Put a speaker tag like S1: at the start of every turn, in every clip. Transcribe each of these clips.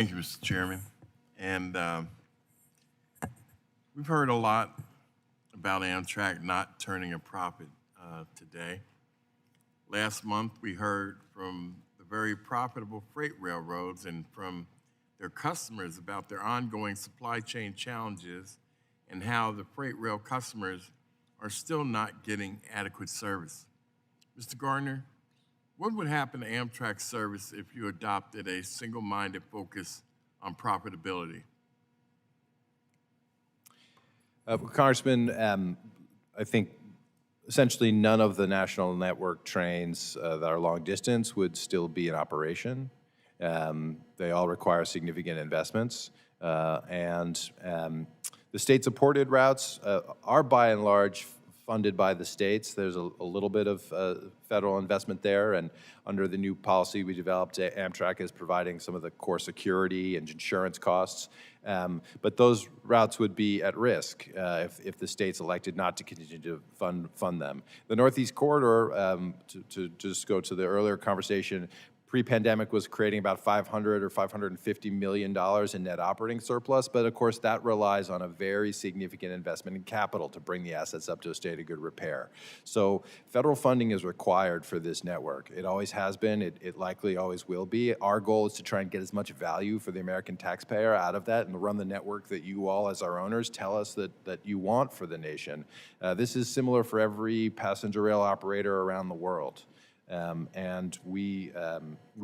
S1: Thank you, Mr. Chairman. And we've heard a lot about Amtrak not turning a profit today. Last month, we heard from the very profitable freight railroads and from their customers about their ongoing supply chain challenges and how the freight rail customers are still not getting adequate service. Mr. Gardner, what would happen to Amtrak's service if you adopted a single-minded focus on profitability?
S2: Congressman, I think essentially none of the national network trains that are long distance would still be in operation. They all require significant investments. The state-supported routes are by and large funded by the states. There's a little bit of federal investment there, and under the new policy we developed, Amtrak is providing some of the core security and insurance costs. But those routes would be at risk if the states elected not to continue to fund them. The Northeast Corridor, to just go to the earlier conversation, pre-pandemic was creating about $500 or $550 million in net operating surplus, but of course that relies on a very significant investment in capital to bring the assets up to a state of good repair. So federal funding is required for this network. It always has been, it likely always will be. Our goal is to try and get as much value for the American taxpayer out of that and to run the network that you all as our owners tell us that you want for the nation. This is similar for every passenger rail operator around the world. And we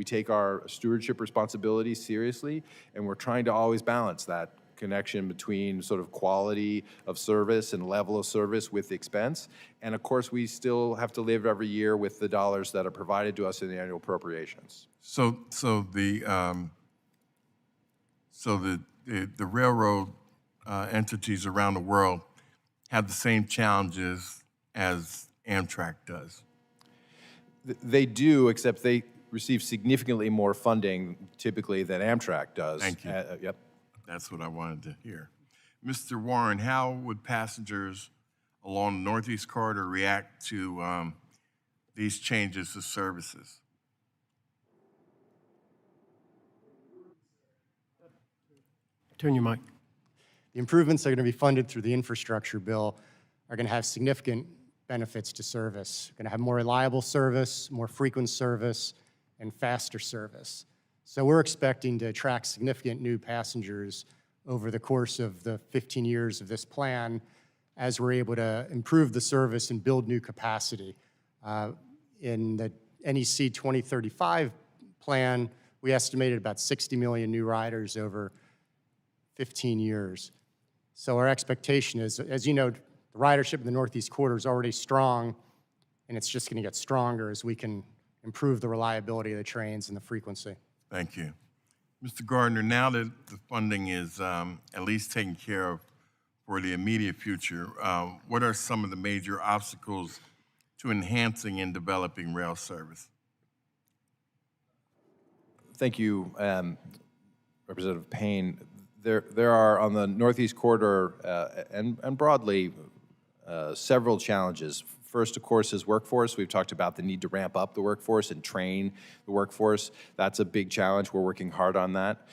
S2: take our stewardship responsibility seriously, and we're trying to always balance that connection between sort of quality of service and level of service with expense. And of course, we still have to live every year with the dollars that are provided to us in the annual appropriations.
S1: So the railroad entities around the world have the same challenges as Amtrak does.
S2: They do, except they receive significantly more funding typically than Amtrak does.
S1: Thank you.
S2: Yep.
S1: That's what I wanted to hear. Mr. Warren, how would passengers along the Northeast Corridor react to these changes to services?
S3: Turn your mic.
S4: The improvements that are going to be funded through the infrastructure bill are going to have significant benefits to service. We're going to have more reliable service, more frequent service, and faster service. So we're expecting to attract significant new passengers over the course of the 15 years of this plan as we're able to improve the service and build new capacity. In the NEC 2035 plan, we estimated about 60 million new riders over 15 years. So our expectation is, as you know, the ridership in the Northeast Corridor is already strong, and it's just going to get stronger as we can improve the reliability of the trains and the frequency.
S1: Thank you. Mr. Gardner, now that the funding is at least taken care of for the immediate future, what are some of the major obstacles to enhancing and developing rail service?
S2: Thank you, Representative Payne. There are, on the Northeast Corridor and broadly, several challenges. First, of course, is workforce. We've talked about the need to ramp up the workforce and train the workforce. That's a big challenge. We're working hard on that.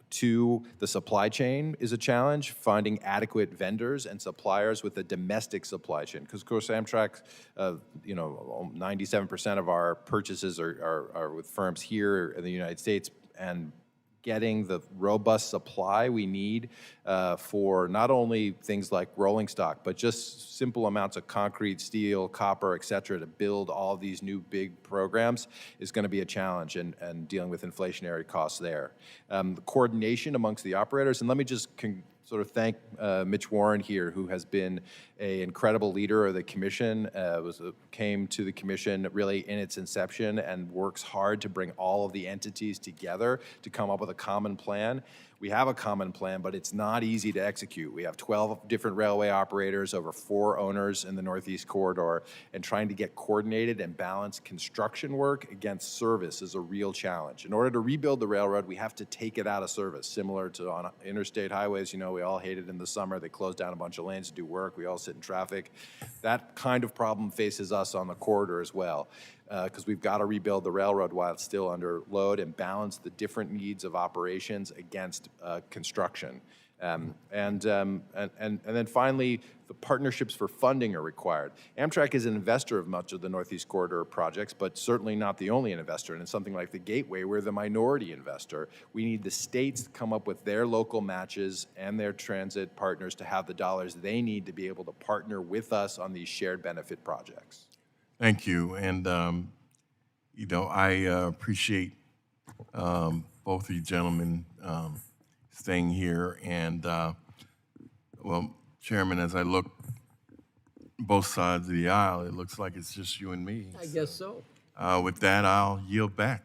S2: Two, the supply chain is a challenge, finding adequate vendors and suppliers with a domestic supply chain. Because, of course, Amtrak, 97% of our purchases are with firms here in the United States, and getting the robust supply we need for not only things like rolling stock, but just simple amounts of concrete, steel, copper, et cetera, to build all these new big programs is going to be a challenge, and dealing with inflationary costs there. The coordination amongst the operators, and let me just sort of thank Mitch Warren here, who has been an incredible leader of the commission, came to the commission really in its inception and works hard to bring all of the entities together to come up with a common plan. We have a common plan, but it's not easy to execute. We have 12 different railway operators, over 4 owners in the Northeast Corridor, and trying to get coordinated and balanced construction work against service is a real challenge. In order to rebuild the railroad, we have to take it out of service, similar to on interstate highways. You know, We all hate it in the summer. They close down a bunch of lanes to do work. We all sit in traffic. That kind of problem faces us on the corridor as well, because we've got to rebuild the railroad while it's still under load and balance the different needs of operations against construction. And then finally, the partnerships for funding are required. Amtrak is an investor of much of the Northeast Corridor projects, but certainly not the only investor. And in something like the Gateway, we're the minority investor. We need the states to come up with their local matches and their transit partners to have the dollars they need to be able to partner with us on these shared benefit projects.
S1: Thank you. And, I appreciate both of you gentlemen staying here. And, well, Chairman, as I look both sides of the aisle, it looks like it's just you and me.
S3: I guess so.
S1: With that, I'll yield back.